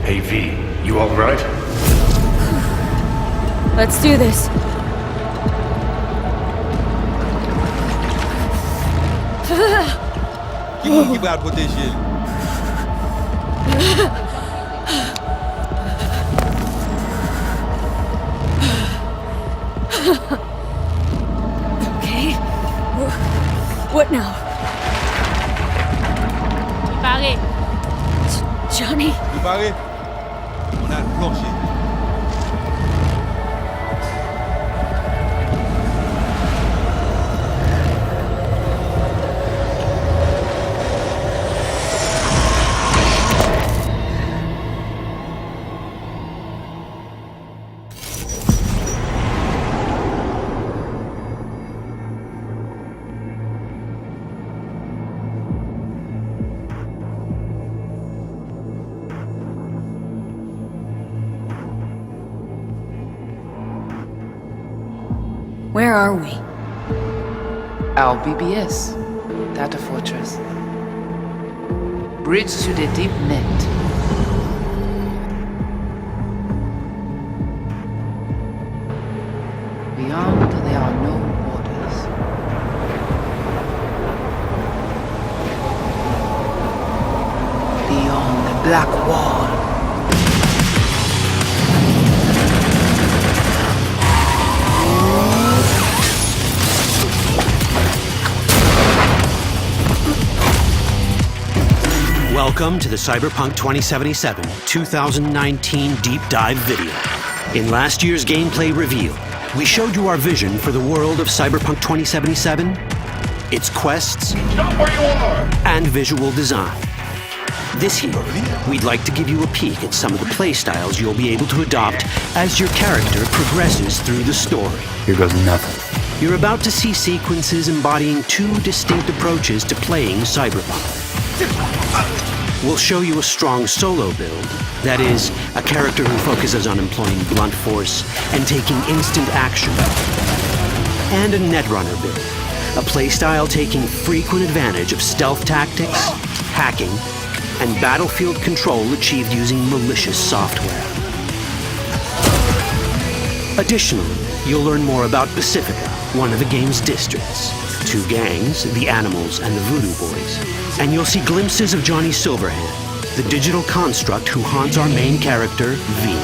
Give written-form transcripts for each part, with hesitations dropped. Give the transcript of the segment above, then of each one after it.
Hey V, you alright? Let's do this. Keep out with this shit. Okay. What now? Préparé. Johnny? Préparé? On a le plancher. Where are we? Our BBS, Data Fortress. Bridge to the deep net. Beyond, there are no borders. Beyond the black wall. Welcome to the Cyberpunk 2077 2019 Deep Dive video. In last year's gameplay reveal, we showed you our vision for the world of Cyberpunk 2077, its quests, Stop where you are! and visual design. This year, we'd like to give you a peek at some of the playstyles you'll be able to adopt as your character progresses through the story. Here goes nothing. You're about to see sequences embodying two distinct approaches to playing Cyberpunk. We'll show you a strong solo build, that is, a character who focuses on employing blunt force and taking instant action. And a netrunner build, a playstyle taking frequent advantage of stealth tactics, hacking, and battlefield control achieved using malicious software. Additionally, you'll learn more about Pacifica, one of the game's districts, two gangs, the Animals and the Voodoo Boys, and you'll see glimpses of Johnny Silverhand, the digital construct who haunts our main character, V.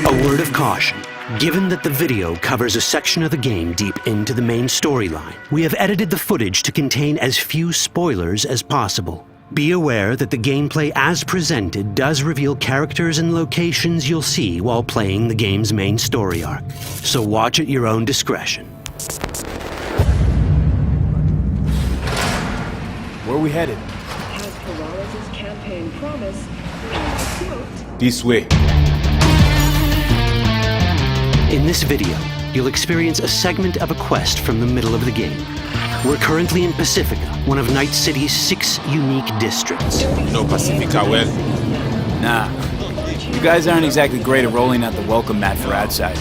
A word of caution. Given that the video covers a section of the game deep into the main storyline, we have edited the footage to contain as few spoilers as possible. Be aware that the gameplay as presented does reveal characters and locations you'll see while playing the game's main story arc, so watch at your own discretion. Where are we headed? Has Peralez's campaign promise, and I quote, This way. In this video, you'll experience a segment of a quest from the middle of the game. We're currently in Pacifica, one of Night City's 6 unique districts. No Pacifica well. Nah. You guys aren't exactly great at rolling out the welcome mat for outsiders.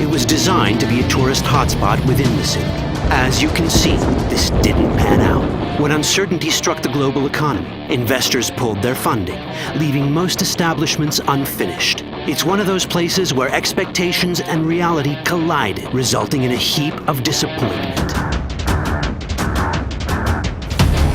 It was designed to be a tourist hotspot within the city. As you can see, this didn't pan out. When uncertainty struck the global economy, investors pulled their funding, leaving most establishments unfinished. It's one of those places where expectations and reality collided, resulting in a heap of disappointment.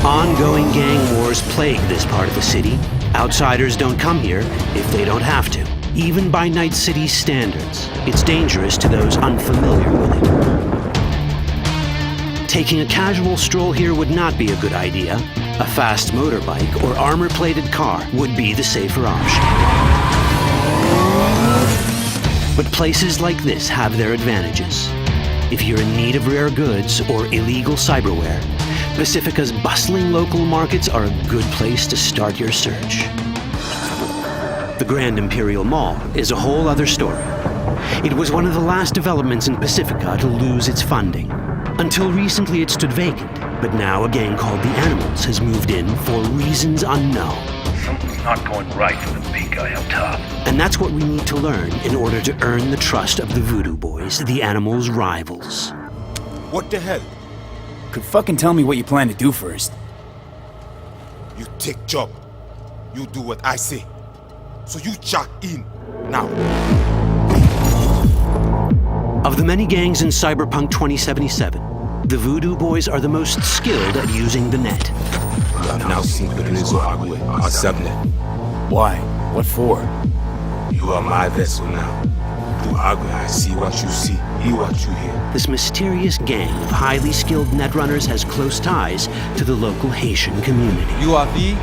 Ongoing gang wars plague this part of the city. Outsiders don't come here if they don't have to. Even by Night City's standards, it's dangerous to those unfamiliar with it. Taking a casual stroll here would not be a good idea. A fast motorbike or armor-plated car would be the safer option. But places like this have their advantages. If you're in need of rare goods or illegal cyberware, Pacifica's bustling local markets are a good place to start your search. The Grand Imperial Mall is a whole other story. It was one of the last developments in Pacifica to lose its funding. Until recently it stood vacant, but now a gang called the Animals has moved in for reasons unknown. Something's not going right for the big guy up top. And that's what we need to learn in order to earn the trust of the Voodoo Boys, the Animals' rivals. What the hell? Could fucking tell me what you plan to do first. You take job. You do what I say. So you jack in now. Of the many gangs in Cyberpunk 2077, the Voodoo Boys are the most skilled at using the net. You have now seen Pedrezo Agüe, our subnet. Why? What for? You are my vessel now. Through Agüe, I see what you see, hear what you hear. This mysterious gang of highly skilled netrunners has close ties to the local Haitian community. You are V.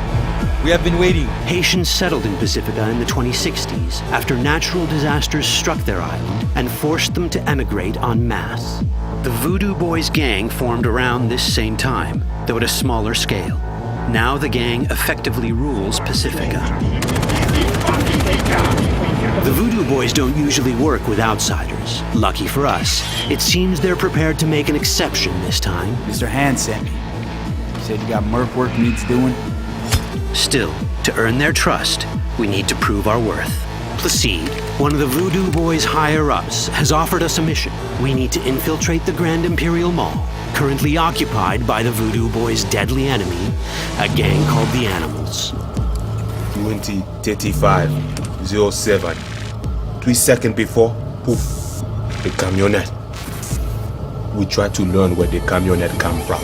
We have been waiting. Haitians settled in Pacifica in the 2060s after natural disasters struck their island and forced them to emigrate en masse. The Voodoo Boys gang formed around this same time, though at a smaller scale. Now the gang effectively rules Pacifica. The Voodoo Boys don't usually work with outsiders. Lucky for us, it seems they're prepared to make an exception this time. Mr. Hand sent me. He said you got merc work needs doing. Still, to earn their trust, we need to prove our worth. Placide, one of the Voodoo Boys' higher-ups, has offered us a mission. We need to infiltrate the Grand Imperial Mall, currently occupied by the Voodoo Boys' deadly enemy, a gang called the Animals. 20:35:07. 3 seconds before, poof, the camionette. We try to learn where the camionette come from.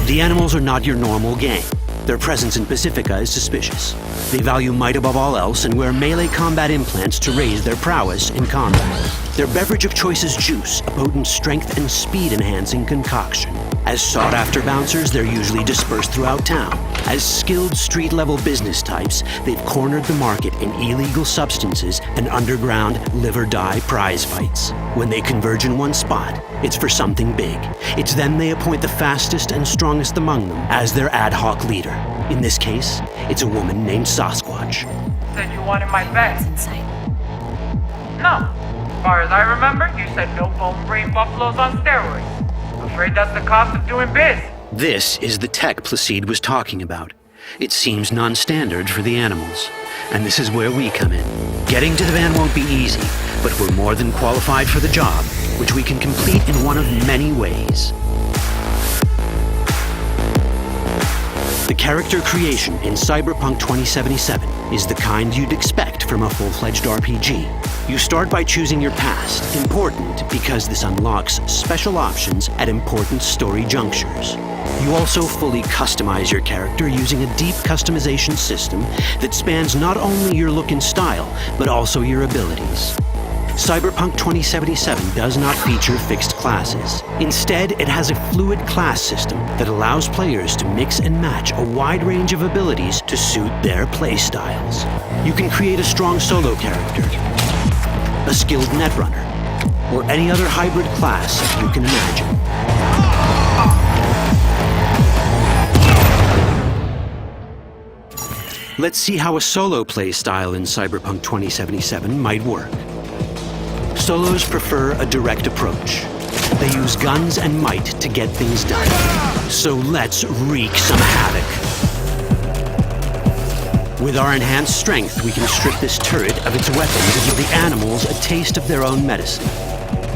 The Animals are not your normal gang. Their presence in Pacifica is suspicious. They value might above all else and wear melee combat implants to raise their prowess in combat. Their beverage of choice is juice, a potent strength and speed-enhancing concoction. As sought-after bouncers, they're usually dispersed throughout town. As skilled street-level business types, they've cornered the market in illegal substances and underground live-or-die prize fights. When they converge in one spot, it's for something big. It's then they appoint the fastest and strongest among them as their ad hoc leader. In this case, it's a woman named Sasquatch. Said you wanted my bed. Inside. No. As far as I remember, you said no bone brain buffaloes on steroids. Afraid that's the cost of doing biz. This is the tech Placide was talking about. It seems non-standard for the Animals. And this is where we come in. Getting to the van won't be easy, but we're more than qualified for the job, which we can complete in one of many ways. The character creation in Cyberpunk 2077 is the kind you'd expect from a full-fledged RPG. You start by choosing your past, important because this unlocks special options at important story junctures. You also fully customize your character using a deep customization system that spans not only your look and style, but also your abilities. Cyberpunk 2077 does not feature fixed classes. Instead, it has a fluid class system that allows players to mix and match a wide range of abilities to suit their playstyles. You can create a strong solo character, a skilled netrunner, or any other hybrid class you can imagine. Let's see how a solo playstyle in Cyberpunk 2077 might work. Solos prefer a direct approach. They use guns and might to get things done. So let's wreak some havoc. With our enhanced strength, we can strip this turret of its weapons and give the Animals a taste of their own medicine.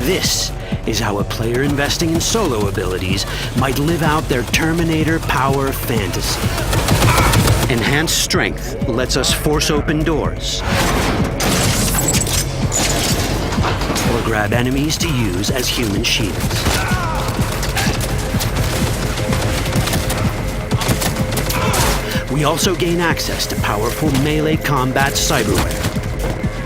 This is how a player investing in solo abilities might live out their Terminator power fantasy. Enhanced strength lets us force open doors, or grab enemies to use as human shields. We also gain access to powerful melee combat cyberware.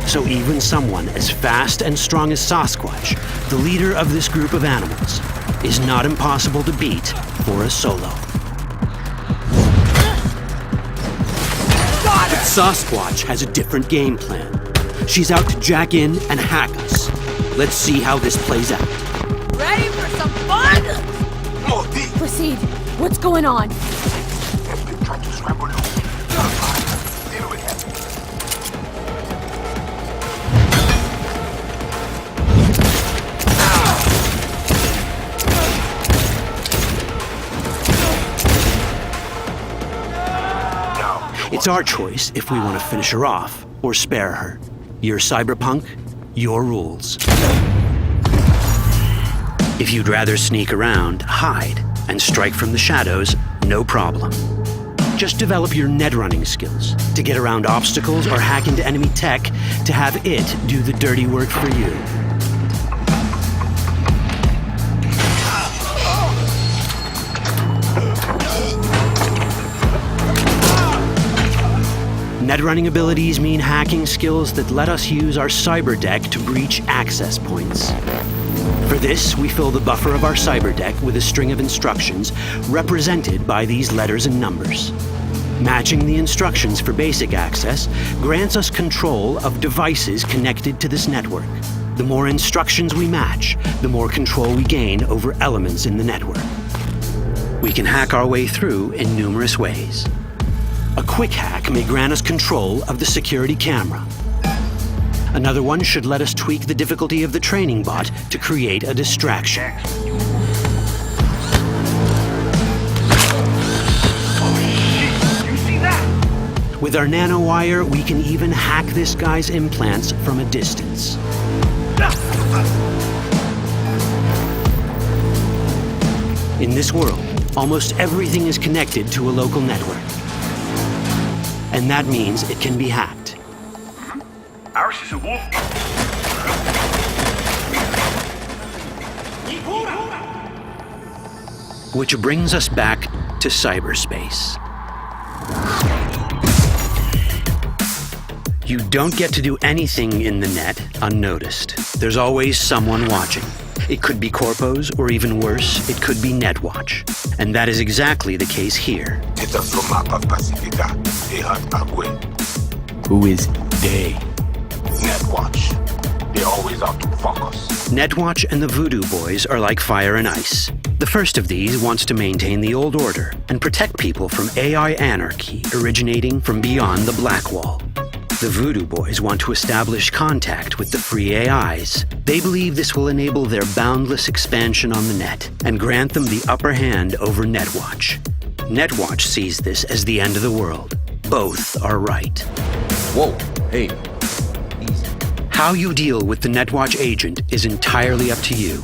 So even someone as fast and strong as Sasquatch, the leader of this group of animals, is not impossible to beat for a solo. But Sasquatch has a different game plan. She's out to jack in and hack us. Let's see how this plays out. Ready for some fun? Proceed. What's going on? It's our choice if we want to finish her off or spare her. You're Cyberpunk, your rules. If you'd rather sneak around, hide, and strike from the shadows, no problem. Just develop your net running skills to get around obstacles or hack into enemy tech to have it do the dirty work for you. Net running abilities mean hacking skills that let us use our cyber deck to breach access points. For this, we fill the buffer of our cyber deck with a string of instructions represented by these letters and numbers. Matching the instructions for basic access grants us control of devices connected to this network. The more instructions we match, the more control we gain over elements in the network. We can hack our way through in numerous ways. A quick hack may grant us control of the security camera. Another one should let us tweak the difficulty of the training bot to create a distraction. With our nanowire, we can even hack this guy's implants from a distance. In this world, almost everything is connected to a local network. And that means it can be hacked. Ours is a wolf. Which brings us back to cyberspace. You don't get to do anything in the net unnoticed. There's always someone watching. It could be corpos, or even worse, it could be Netwatch. And that is exactly the case here. Who is they? Netwatch. They always out to fuck us. Netwatch and the Voodoo Boys are like fire and ice. The first of these wants to maintain the old order and protect people from AI anarchy originating from beyond the Black Wall. The Voodoo Boys want to establish contact with the free AIs. They believe this will enable their boundless expansion on the net and grant them the upper hand over Netwatch. Netwatch sees this as the end of the world. Both are right. Whoa, hey. Easy. How you deal with the Netwatch agent is entirely up to you.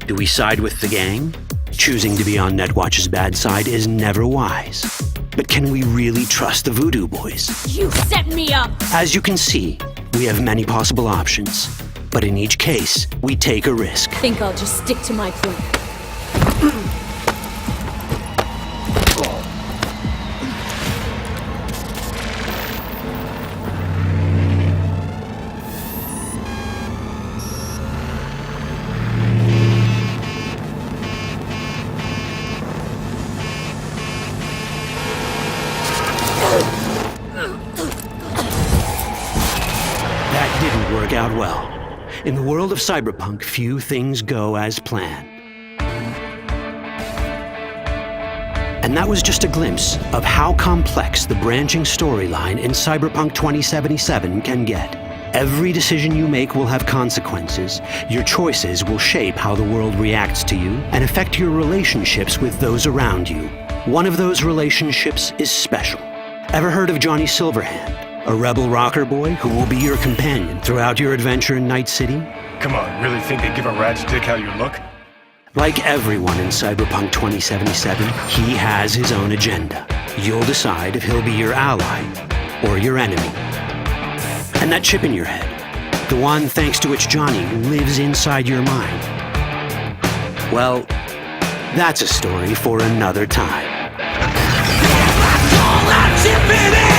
Do we side with the gang? Choosing to be on Netwatch's bad side is never wise. But can we really trust the Voodoo Boys? You set me up! As you can see, we have many possible options. But in each case, we take a risk. Think I'll just stick to my plan. That didn't work out well. In the world of Cyberpunk, few things go as planned. And that was just a glimpse of how complex the branching storyline in Cyberpunk 2077 can get. Every decision you make will have consequences. Your choices will shape how the world reacts to you and affect your relationships with those around you. One of those relationships is special. Ever heard of Johnny Silverhand? A rebel rocker boy who will be your companion throughout your adventure in Night City? Come on, really think they give a rat's dick how you look? Like everyone in Cyberpunk 2077, he has his own agenda. You'll decide if he'll be your ally or your enemy. And that chip in your head, the one thanks to which Johnny lives inside your mind, well, that's a story for another time. All that chip in it!